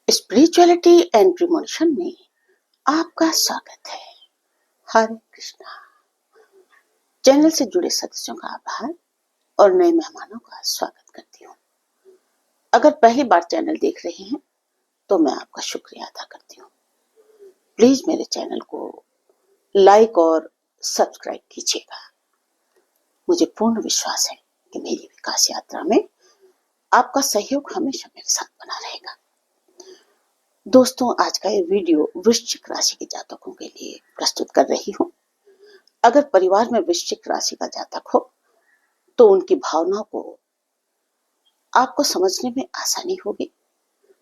Spirituality and premonition में आपका स्वागत है। हरे कृष्णा। चैनल से जुड़े सदस्यों का आभार और नए मेहमानों का स्वागत करती हूँ। अगर पहली बार चैनल देख रहे हैं तो मैं आपका शुक्रिया अदा करती हूँ। प्लीज मेरे चैनल को लाइक और सब्सक्राइब कीजिएगा। मुझे पूर्ण विश्वास है कि मेरी विकास यात्रा में आपका सहयोग हमेशा मेरे साथ बना रहेगा। दोस्तों, आज का ये वीडियो वृश्चिक राशि के जातकों के लिए प्रस्तुत कर रही हूँ। अगर परिवार में वृश्चिक राशि का जातक हो तो उनकी भावनाओं को आपको समझने में आसानी होगी।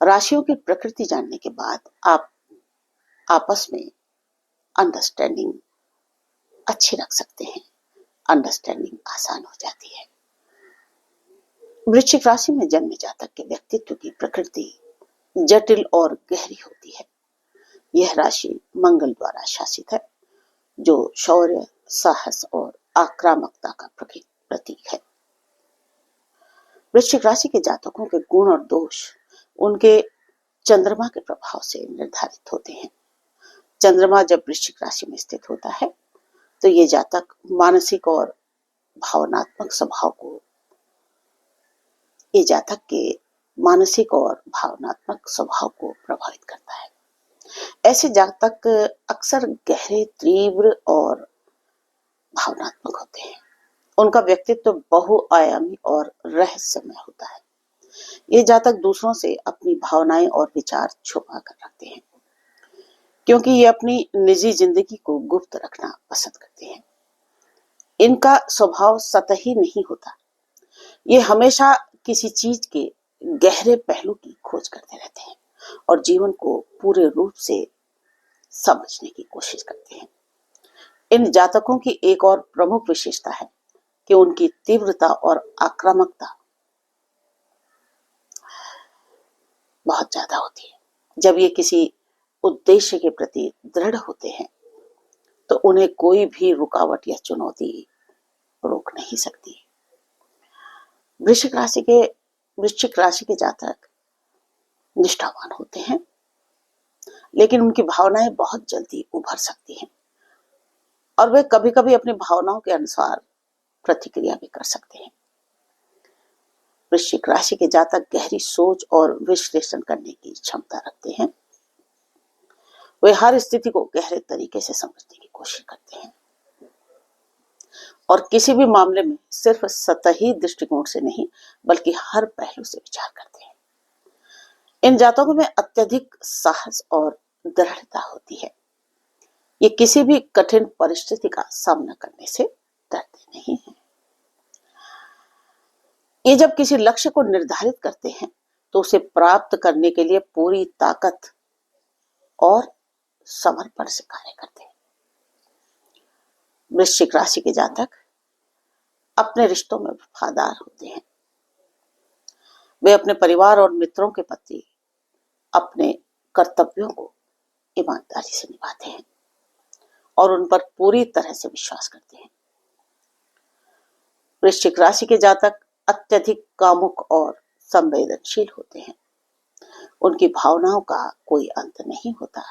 राशियों की प्रकृति जानने के बाद आप आपस में अंडरस्टैंडिंग अच्छी रख सकते हैं। अंडरस्टैंडिंग आसान हो जाती है। वृश्चिक राशि में जन्मे जातक के व्यक्तित्व की प्रकृति जटिल और गहरी होती है। यह राशि मंगल द्वारा शासित है, जो शौर्य, साहस और आक्रामकता का प्रतीक है। वृश्चिक राशि के जातकों के गुण और दोष उनके चंद्रमा के प्रभाव से निर्धारित होते हैं। चंद्रमा जब वृश्चिक राशि में स्थित होता है तो ये जातक मानसिक और भावनात्मक स्वभाव को प्रभावित करता है। ऐसे जातक अक्सर गहरे, तीव्र और भावनात्मक होते हैं। उनका व्यक्तित्व बहुआयामी और रहस्यमय होता है। ये जातक दूसरों से अपनी भावनाएं और विचार छुपा कर रखते हैं, क्योंकि ये अपनी निजी जिंदगी को गुप्त रखना पसंद करते हैं। इनका स्वभाव सतही नहीं होता। ये हमेशा किसी चीज के गहरे पहलू की खोज करते रहते हैं और जीवन को पूरे रूप से समझने की कोशिश करते हैं। इन जातकों की एक और प्रमुख विशेषता है कि उनकी तीव्रता और आक्रामकता बहुत ज्यादा होती है। जब ये किसी उद्देश्य के प्रति दृढ़ होते हैं तो उन्हें कोई भी रुकावट या चुनौती रोक नहीं सकती। वृश्चिक राशि के जातक निष्ठावान होते हैं, लेकिन उनकी भावनाएं बहुत जल्दी उभर सकती हैं और वे कभी-कभी अपनी भावनाओं के अनुसार प्रतिक्रिया भी कर सकते हैं। वृश्चिक राशि के जातक गहरी सोच और विश्लेषण करने की क्षमता रखते हैं। वे हर स्थिति को गहरे तरीके से समझने की कोशिश करते हैं और किसी भी मामले में सिर्फ सतही दृष्टिकोण से नहीं, बल्कि हर पहलू से विचार करते हैं। इन जातकों में अत्यधिक साहस और दृढ़ता होती है। ये किसी भी कठिन परिस्थिति का सामना करने से डरते नहीं हैं। ये जब किसी लक्ष्य को निर्धारित करते हैं तो उसे प्राप्त करने के लिए पूरी ताकत और समर्पण से कार्य करते हैं। वृश्चिक राशि के जातक अपने रिश्तों में वफादार होते हैं। वे अपने परिवार और मित्रों के प्रति अपने कर्तव्यों को ईमानदारी से निभाते हैं और उन पर पूरी तरह से विश्वास करते हैं। वृश्चिक राशि के जातक अत्यधिक कामुक और संवेदनशील होते हैं। उनकी भावनाओं का कोई अंत नहीं होता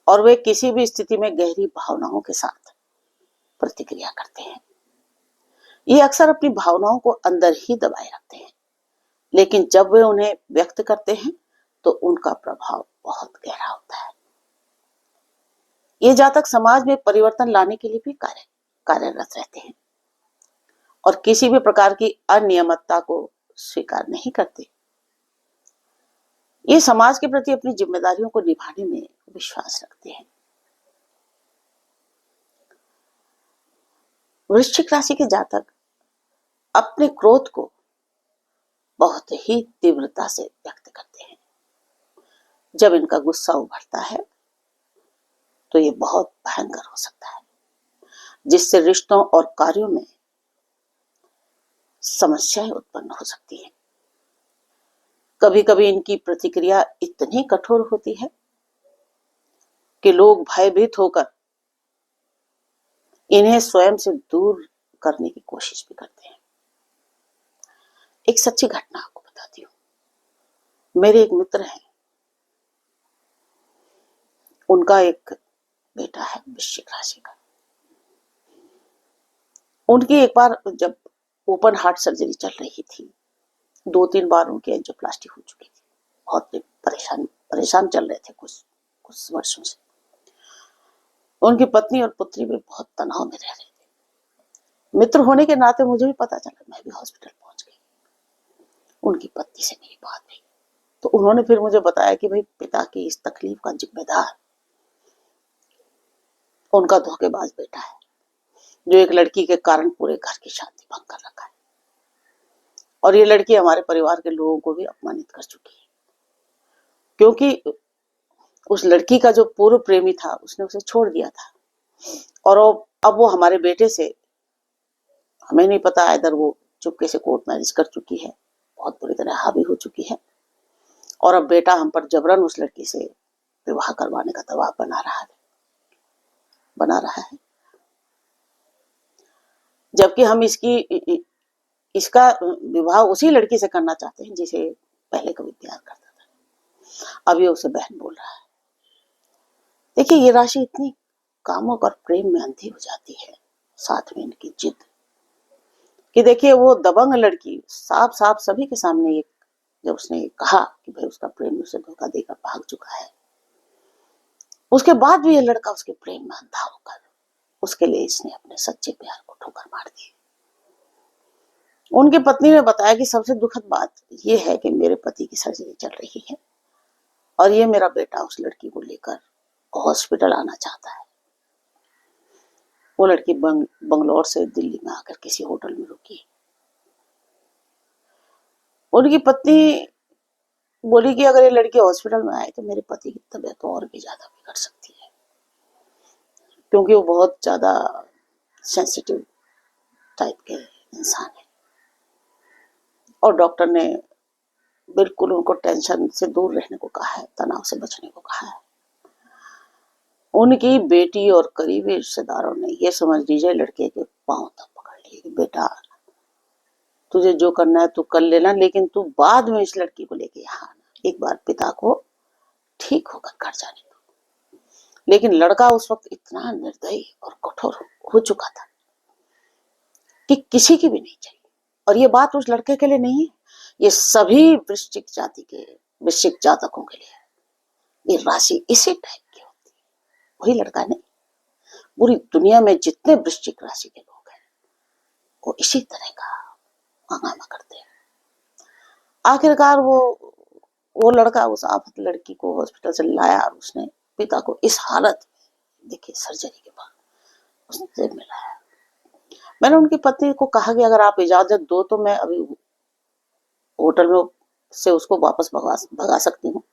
और वे किसी भी स्थिति में गहरी भावनाओं के साथ प्रतिक्रिया करते हैं। ये अक्सर अपनी भावनाओं को अंदर ही दबाए रखते हैं, लेकिन जब वे उन्हें व्यक्त करते हैं तो उनका प्रभाव बहुत गहरा होता है। ये जातक समाज में परिवर्तन लाने के लिए भी कार्यरत रहते हैं और किसी भी प्रकार की अनियमितता को स्वीकार नहीं करते। ये समाज के प्रति अपनी जिम्मेदारियों को निभाने में विश्वास रखते हैं। वृश्चिक राशि के जातक अपने क्रोध को बहुत ही तीव्रता से व्यक्त करते हैं। जब इनका गुस्सा उभरता है तो ये बहुत भयंकर हो सकता है, जिससे रिश्तों और कार्यों में समस्याएं उत्पन्न हो सकती हैं। कभी-कभी इनकी प्रतिक्रिया इतनी कठोर होती है कि लोग भयभीत होकर इन्हें स्वयं से दूर करने की कोशिश भी करते हैं। एक सच्ची घटना आपको बताती हूँ। मेरे एक मित्र हैं, उनका एक बेटा है वृश्चिक राशि का। उनकी एक बार जब ओपन हार्ट सर्जरी चल रही थी, 2-3 बार उनकी एंजियोप्लास्टी हो चुकी थी। बहुत परेशान चल रहे थे कुछ वर्षों से। उनकी पत्नी और पुत्री भी बहुत तनाव में रह रहे थे। मित्र होने के नाते मुझे भी पता चला, मैं भी हॉस्पिटल पहुंच गई। उनकी पत्नी से मेरी बात हुई तो उन्होंने फिर मुझे बताया कि भाई पिता की इस तकलीफ का जिम्मेदार उनका धोखेबाज बेटा है, जो एक लड़की के कारण पूरे घर की शांति भंग कर रखा है। और ये लड़की हमारे परिवार के लोगों को भी अपमानित कर चुकी है, क्योंकि उस लड़की का जो पूर्व प्रेमी था उसने उसे छोड़ दिया था। और अब वो हमारे बेटे से, हमें नहीं पता, इधर वो चुपके से कोर्ट मैरिज कर चुकी है, बहुत बुरी तरह हावी हो चुकी है। और अब बेटा हम पर जबरन उस लड़की से विवाह करवाने का दबाव बना रहा है। जबकि हम इसका विवाह उसी लड़की से करना चाहते हैं जिसे पहले कभी प्यार करता था। अब ये उसे बहन बोल रहा है। देखिए, ये राशि इतनी कामुक और प्रेम में अंधी हो जाती है, साथ में इनकी जिद, कि देखिए वो दबंग लड़की साफ साफ सभी के सामने ये, जब उसने कहा कि भाई उसका प्रेम उसे धोखा देकर भाग चुका है, उसके बाद भी ये लड़का उसके प्रेम में अंधा होकर उसके लिए इसने अपने सच्चे प्यार को ठोकर मार दी। उनकी पत्नी ने बताया कि सबसे दुखद बात यह है कि मेरे पति की सर्जरी चल रही है और ये मेरा बेटा उस लड़की को लेकर हॉस्पिटल आना चाहता है। वो लड़की बंगलौर से दिल्ली में आकर किसी होटल में रुकी। उनकी पत्नी बोली कि अगर ये लड़की हॉस्पिटल में आए तो मेरे पति की तबीयत और भी ज्यादा बिगड़ सकती है, क्योंकि वो बहुत ज्यादा सेंसिटिव टाइप के इंसान है। और डॉक्टर ने बिल्कुल उनको टेंशन से दूर रहने को कहा है, तनाव से बचने को कहा है। उनकी बेटी और करीबी रिश्तेदारों ने ये समझ लीजिए लड़के के पांव तक पकड़ लिए कि बेटा तुझे जो करना है तू कर लेना, लेकिन तू बाद में इस लड़की को लेके यहाँ आना, एक बार पिता को ठीक होकर घर जाने दो। लेकिन लड़का उस वक्त इतना निर्दयी और कठोर हो चुका था कि किसी की भी नहीं चाहिए। और ये बात उस लड़के के लिए नहीं है, ये सभी वृश्चिक जातकों के लिए है। ये राशि इसी टाइप की होती है, वही लड़का नहीं, पूरी दुनिया में जितने वृश्चिक राशि के लोग हैं वो इसी तरह का हंगामा करते हैं। आखिरकार वो लड़का उस आफत लड़की को हॉस्पिटल से लाया और उसने पिता को इस हालत में, देखिए सर्जरी के बाद, उसने मिलाया। मैंने उनकी पत्नी को कहा कि अगर आप इजाजत दो तो मैं अभी होटल में से उसको वापस भगा सकती हूँ।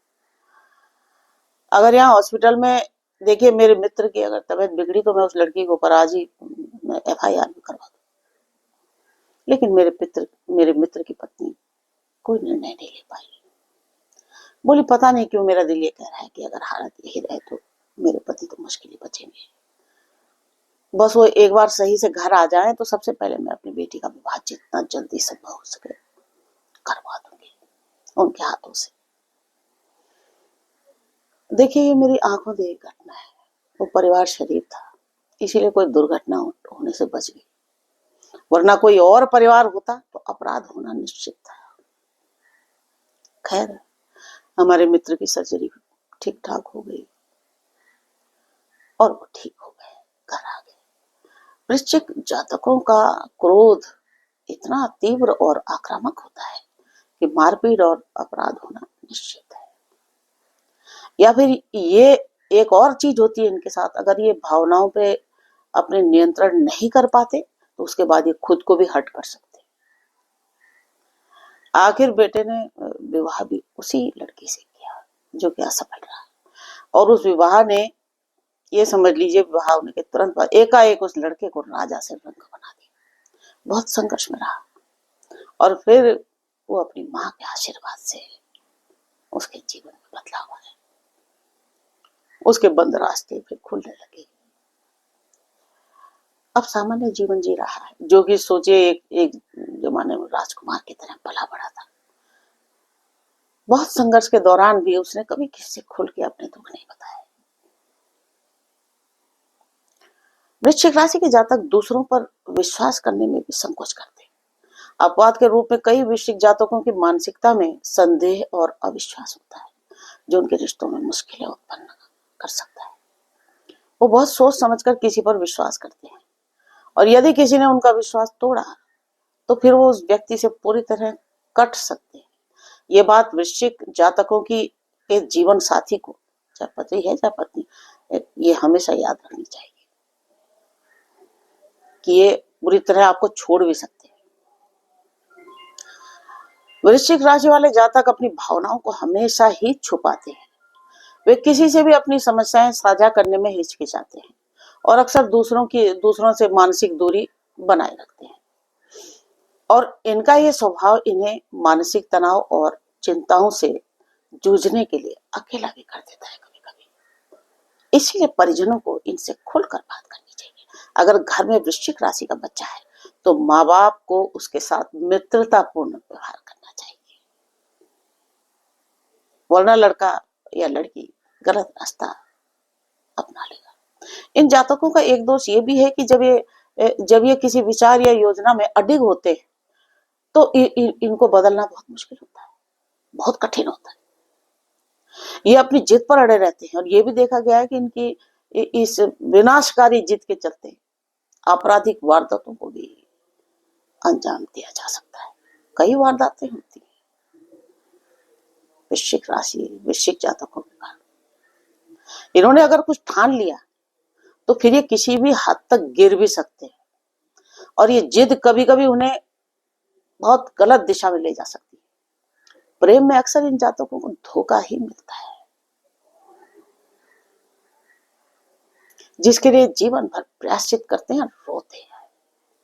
अगर यहाँ हॉस्पिटल में देखिए मेरे मित्र की अगर तबीयत बिगड़ी तो मैं उस लड़की के ऊपर आज ही FIR भी करवा दूँ। लेकिन मेरे मित्र की पत्नी कोई निर्णय नहीं ले पाई। बोली पता नहीं क्यों मेरा दिल ये कह रहा है कि अगर हालत यही रहे तो मेरे पति तो मुश्किल ही बचेंगे। बस वो एक बार सही से घर आ जाए तो सबसे पहले मैं अपनी बेटी का विवाह जितना जल्दी संभव हो सके करवा दूंगी उनके हाथों से। देखिए, ये मेरी आंखों देखी घटना है। वो परिवार शरीफ था, इसीलिए कोई दुर्घटना होने से बच गई, वरना कोई और परिवार होता तो अपराध होना निश्चित था। खैर, हमारे मित्र की सर्जरी ठीक ठाक हो गई और वो ठीक हो गए, घर आ गए। वृश्चिक जातकों का क्रोध इतना तीव्र और आक्रामक होता है कि मारपीट और अपराध होना निश्चित है। या फिर ये एक और चीज होती है इनके साथ, अगर ये भावनाओं पे अपने नियंत्रण नहीं कर पाते तो उसके बाद ये खुद को भी हर्ट कर सकते। आखिर बेटे ने विवाह भी उसी लड़की से किया जो कि असफल रहा, और उस विवाह ने, ये समझ लीजिए विवाह होने के तुरंत बाद एकाएक उस लड़के को राजा से रंग बना दिया। बहुत संघर्ष में रहा और फिर वो अपनी माँ के आशीर्वाद से उसके जीवन में बदलाव आया, उसके बंद रास्ते फिर खुलने लगे। अब सामान्य जीवन जी रहा है, जो कि सोचिए एक जमाने में राजकुमार की तरह पला बड़ा था। बहुत संघर्ष के दौरान भी उसने कभी किसी से खुल के अपने दुख नहीं बताए। वृश्चिक राशि के जातक दूसरों पर विश्वास करने में भी संकोच करते हैं। अपवाद के रूप में कई वृश्चिक जातकों की मानसिकता में संदेह और अविश्वास होता है, जो उनके रिश्तों में मुश्किलें उत्पन्न कर सकता है। वो बहुत सोच समझकर किसी पर विश्वास करते हैं, और यदि किसी ने उनका विश्वास तोड़ा तो फिर वो उस व्यक्ति से पूरी तरह कट सकते हैं। ये बात वृश्चिक जातकों की के जीवन साथी को, चाहे पति है चाहे पत्नी, ये हमेशा याद रखनी चाहिए कि ये बुरी तरह आपको छोड़ भी सकते हैं। वृश्चिक राशि वाले जातक अपनी भावनाओं को हमेशा ही छुपाते हैं। वे किसी से भी अपनी समस्याएं साझा करने में हिचकिचाते हैं और अक्सर दूसरों से मानसिक दूरी बनाए रखते हैं, और इनका ये स्वभाव इन्हें मानसिक तनाव और चिंताओं से जूझने के लिए अकेला भी कर देता है कभी कभी। इसलिए परिजनों को इनसे खुलकर बात करनी चाहिए। अगर घर में वृश्चिक राशि का बच्चा है तो माँ बाप को उसके साथ मित्रतापूर्ण व्यवहार करना चाहिए, वरना लड़का या लड़की गलत रास्ता अपना लेगा। इन जातकों का एक दोष ये भी है कि जब ये किसी विचार या योजना में अडिग होते हैं तो इनको बदलना बहुत मुश्किल होता है, बहुत कठिन होता है। ये अपनी जिद पर अड़े रहते हैं, और ये भी देखा गया है कि इनकी इस विनाशकारी जिद के चलते आपराधिक वारदातों को भी अंजाम दिया जा सकता है। कई वारदातें होती हैं वृश्चिक जातकों के कारण। इन्होंने अगर कुछ ठान लिया तो फिर ये किसी भी हद तक गिर भी सकते हैं, और ये जिद कभी कभी उन्हें बहुत गलत दिशा में ले जा सकती है। प्रेम में अक्सर इन जातकों को धोखा ही मिलता है, जिसके लिए जीवन भर प्रायश्चित करते हैं, रोते हैं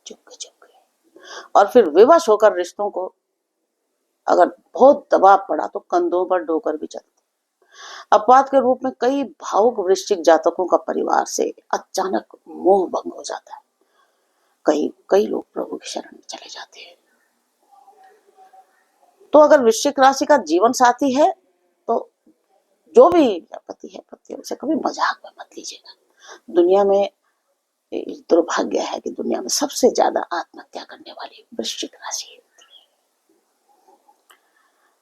चुपके चुपके, और फिर विवश होकर रिश्तों को अगर बहुत दबाव पड़ा तो कंधों पर ढोकर भी चलते। अपवाद के रूप में कई भावुक वृश्चिक जातकों का परिवार से अचानक मोह भंग हो जाता है। कई लोग प्रभु की शरण में चले जाते हैं। तो अगर वृश्चिक राशि का जीवन साथी है तो जो भी पति है पत्नी, उसे कभी मजाक में मत लीजिएगा। दुनिया में दुर्भाग्य है कि दुनिया में सबसे ज्यादा आत्महत्या करने वाली वृश्चिक राशि होती है।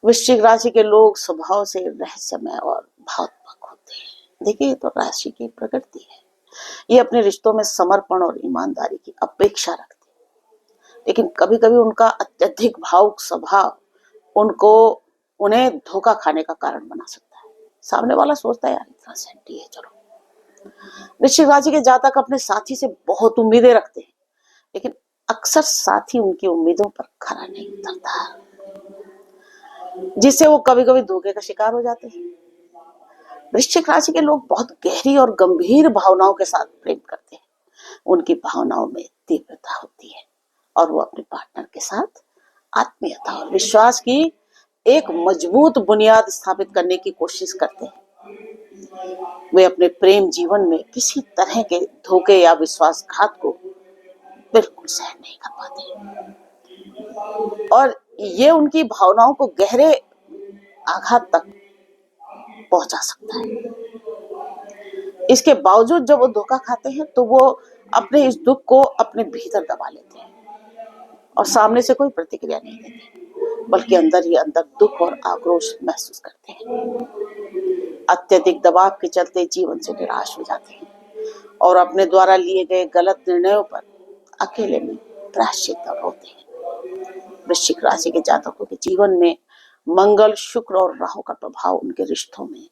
वृश्चिक राशि के लोग स्वभाव से रहस्यमय और भावनात्मक होते हैं। देखिए, तो राशि की प्रकृति है, ये अपने रिश्तों में समर्पण और ईमानदारी की अपेक्षा रखते हैं, लेकिन कभी कभी उनका अत्यधिक भावुक स्वभाव उन्हें धोखा खाने का कारण बना सकता है। सामने वाला सोचता है यार इतना सेंटी है, चलो। वृश्चिक राशि के जातक अपने साथी से बहुत उम्मीदें रखते हैं, लेकिन अक्सर साथी उनकी उम्मीदों पर खरा नहीं उतरता, जिससे वो कभी कभी धोखे का शिकार हो जाते हैं। वृश्चिक राशि के लोग बहुत गहरी और गंभीर भावनाओं के साथ प्रेम करते हैं। उनकी भावनाओं में तीव्रता होती है, और वो अपने पार्टनर के साथ आत्मीयता और विश्वास की एक मजबूत बुनियाद स्थापित करने की कोशिश करते हैं। वे अपने प्रेम जीवन में किसी तरह के धोखे या विश्वासघात को बिल्कुल सहन नहीं कर पाते, और ये उनकी भावनाओं को गहरे आघात तक पहुंचा सकता है। इसके बावजूद जब वो धोखा खाते हैं तो वो अपने इस दुख को अपने भीतर दबा लेते हैं और सामने से कोई प्रतिक्रिया नहीं देते, बल्कि अंदर ही अंदर दुख और आक्रोश महसूस करते हैं। अत्यधिक दबाव के चलते जीवन से निराश हो जाते हैं और अपने द्वारा लिए गए गलत निर्णयों पर अकेले में प्रायश्चित होते हैं। वृश्चिक राशि के जातकों के जीवन में मंगल, शुक्र और राहु का प्रभाव उनके रिश्तों में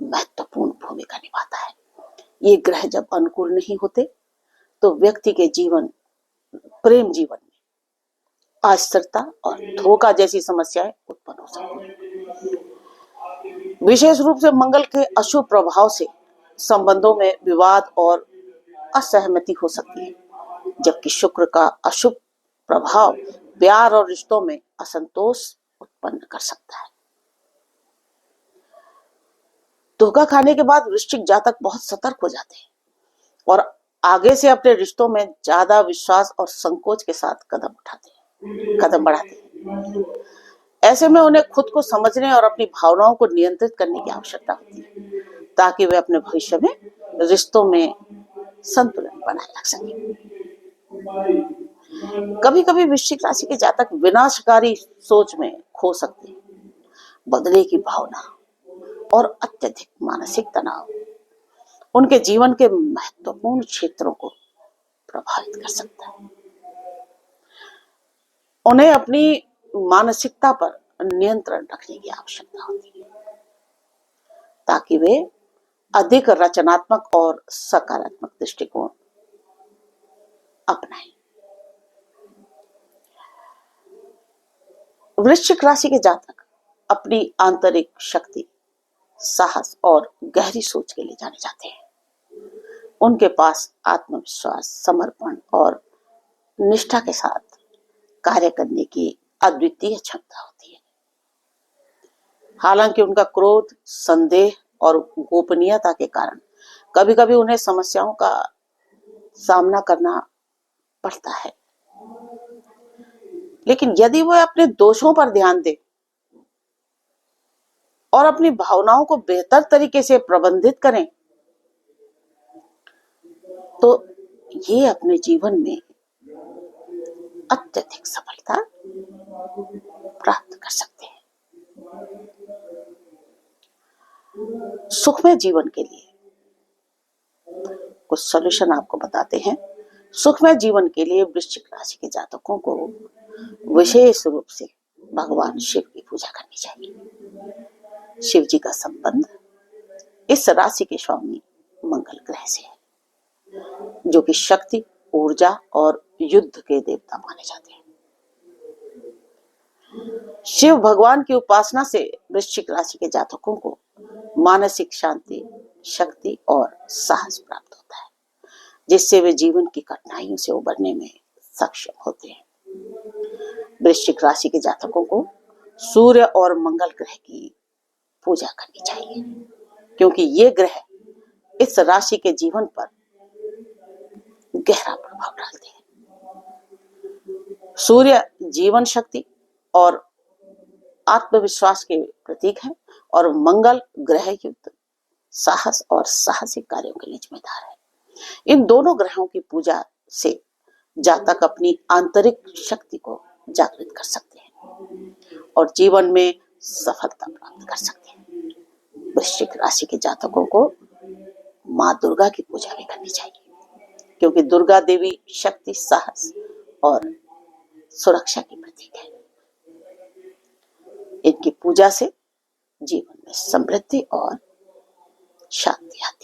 महत्वपूर्ण भूमिका निभाता है। ये ग्रह जब अनुकूल नहीं होते तो व्यक्ति के प्रेम जीवन में अस्थिरता और धोखा जैसी समस्याएं उत्पन्न हो सकती हैं। विशेष रूप से मंगल के अशुभ प्रभाव से संबंधों में विवाद और असहमति हो सकती है, जबकि शुक्र का अशुभ प्रभाव प्यार और रिश्तों में असंतोष उत्पन्न कर सकता है। धोखा खाने के बाद वृश्चिक जातक बहुत सतर्क हो जाते हैं और आगे से अपने रिश्तों में ज्यादा विश्वास और संकोच के साथ कदम बढ़ाते हैं। ऐसे में उन्हें खुद को समझने और अपनी भावनाओं को नियंत्रित करने की आवश्यकता होती है, ताकि वे अपने भविष्य में रिश्तों में संतुलन बनाए रख सके। कभी कभी वृश्चिक राशि के जातक विनाशकारी सोच में खो सकते हैं। बदले की भावना और अत्यधिक मानसिक तनाव उनके जीवन के महत्वपूर्ण क्षेत्रों को प्रभावित कर सकता है। उन्हें अपनी मानसिकता पर नियंत्रण रखने की आवश्यकता होती है ताकि वे अधिक रचनात्मक और सकारात्मक दृष्टिकोण अपनाएं। वृश्चिक राशि के जातक अपनी आंतरिक शक्ति, साहस और गहरी सोच के लिए जाने जाते हैं। उनके पास आत्मविश्वास, समर्पण और निष्ठा के साथ कार्य करने की अद्वितीय क्षमता होती है। हालांकि उनका क्रोध, संदेह और गोपनीयता के कारण कभी कभी उन्हें समस्याओं का सामना करना पड़ता है, लेकिन यदि वह अपने दोषों पर ध्यान दे और अपनी भावनाओं को बेहतर तरीके से प्रबंधित करें तो ये अपने जीवन में अत्यधिक सफलता प्राप्त कर सकते हैं। सुखमय जीवन के लिए कुछ सॉल्यूशन आपको बताते हैं। सुखमय जीवन के लिए वृश्चिक राशि के जातकों को विशेष रूप से भगवान शिव की पूजा करनी चाहिए। शिव जी का संबंध इस राशि के स्वामी मंगल ग्रह से है, जो कि शक्ति, ऊर्जा और युद्ध के देवता माने जाते हैं। शिव भगवान की उपासना से वृश्चिक राशि के जातकों को मानसिक शांति, शक्ति और साहस प्राप्त होता है, जिससे वे जीवन की कठिनाइयों से उबरने में सक्षम होते हैं। वृश्चिक राशि के जातकों को सूर्य और मंगल ग्रह की पूजा करनी चाहिए, क्योंकि ये ग्रह इस राशि के जीवन पर गहरा प्रभाव डालते हैं। सूर्य जीवन शक्ति और आत्मविश्वास के प्रतीक है और मंगल ग्रह युद्ध, साहस और साहसिक कार्यों के लिए जिम्मेदार है। इन दोनों ग्रहों की पूजा से जातक अपनी आंतरिक शक्ति को जागृत कर सकते हैं और जीवन में सफलता प्राप्त कर सकते हैं। वृश्चिक राशि के जातकों को माँ दुर्गा की पूजा भी करनी चाहिए, क्योंकि दुर्गा देवी शक्ति, साहस और सुरक्षा की प्रतीक है। इनकी पूजा से जीवन में समृद्धि और शांति आती है।